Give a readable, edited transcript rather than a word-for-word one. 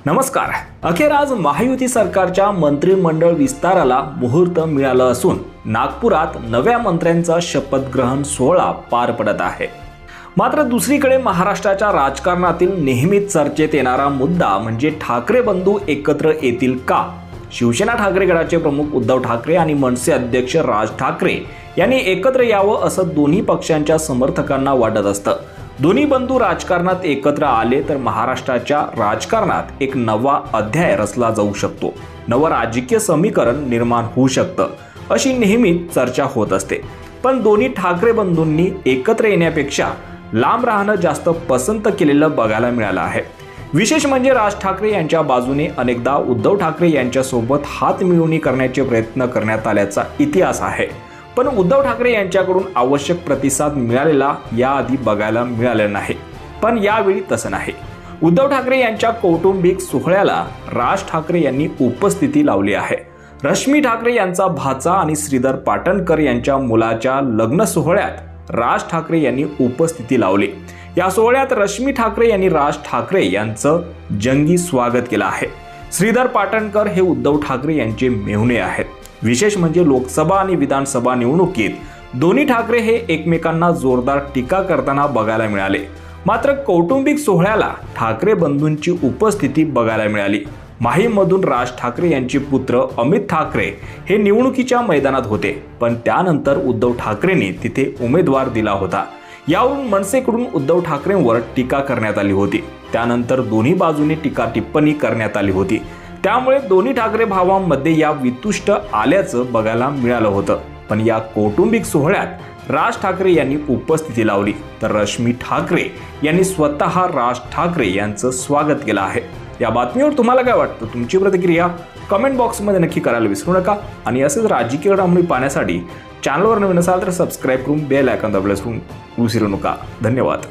नमस्कार। अखेर आज महायुती सरकारच्या मंत्रिमंडळ विस्ताराला मुहूर्त मिळालं असून नागपुरात नव्या मंत्र्यांचा शपथग्रहण सोहळा पार पडत आहे। मात्र दुसरीकडे महाराष्ट्राच्या राजकारणातील नेहमीच चर्चेत येणारा मुद्दा म्हणजे ठाकरे बंधू एकत्र येतील का? शिवसेना ठाकरे गटाचे प्रमुख उद्धव ठाकरे आणि मनसे अध्यक्ष राज ठाकरे यांनी एकत्र यावं असं दोन्ही पक्षांच्या समर्थकांना वाटत असतं। दोन्ही बंधू राजकारणात एकत्र आले तर महाराष्ट्राच्या राजकारणात एक नवा अध्याय रचला जाऊ शकतो, नवं राजकीय समीकरण निर्माण होऊ शकतं, अशी नेहमीच चर्चा होत असते। पण दोन्ही ठाकरे बंधूंनी एकत्र येण्यापेक्षा लांब राहणं जास्त पसंत केलेलं बघायला मिळालं आहे। विशेष म्हणजे राज ठाकरे यांच्या बाजूने अनेकदा उद्धव ठाकरे यांच्यासोबत हातमिळवणी करण्याचे प्रयत्न करण्यात आल्याचा इतिहास आहे, पण उद्धव ठाकरे यांच्याकडून आवश्यक प्रतिसाद मिळालेला याआधी बघायला मिळालेला नाही। पण यावेळी तसं नाही। उद्धव ठाकरे यांच्या कौटुंबिक सोहळ्याला राज ठाकरे यांनी उपस्थिती लावली आहे। रश्मी ठाकरे यांचा भाचा आणि श्रीधर पाटणकर यांच्या मुलाच्या लग्न सोहळ्यात राज ठाकरे यांनी उपस्थिती लावली। या सोहळ्यात रश्मी ठाकरे यांनी राज ठाकरे यांचं जंगी स्वागत केलं आहे। श्रीधर पाटणकर हे उद्धव ठाकरे यांचे मेहुणे आहेत। विशेष म्हणजे लोकसभा आणि विधानसभा निवडणुकीत दोन्ही ठाकरे हे एकमेकांना जोरदार टीका करताना बघायला मिळाले। मात्र कौटुंबिक सोहळ्याला ठाकरे बंधूंची उपस्थिती बघायला मिळाली। माहीममधून राज ठाकरे यांचे पुत्र अमित ठाकरे हे निवडणुकीच्या मैदानात होते, पण त्यानंतर उद्धव ठाकरेंनी तिथे उमेदवार दिला होता। यावरून मनसेकडून उद्धव ठाकरेंवर टीका करण्यात आली होती। त्यानंतर दोन्ही बाजूने टीका टिप्पणी करण्यात आली होती। त्यामुळे दोन्ही ठाकरे भावांमध्ये या वितुष्ट आल्याचं बघायला मिळालं होतं। पण या कौटुंबिक सोहळ्यात राज ठाकरे यांनी उपस्थिती लावली तर रश्मी ठाकरे यांनी स्वतः राज ठाकरे यांचं स्वागत केलं आहे। या बातमीवर तुम्हाला काय वाटतं? तुमची प्रतिक्रिया कमेंट बॉक्समध्ये नक्की करायला विसरू नका आणि असेच राजकीय घडामोडी पाहण्यासाठी चॅनलवर नवीन असाल तर सबस्क्राईब करून बेल आयकॉन दाबायला विसरू नका। धन्यवाद।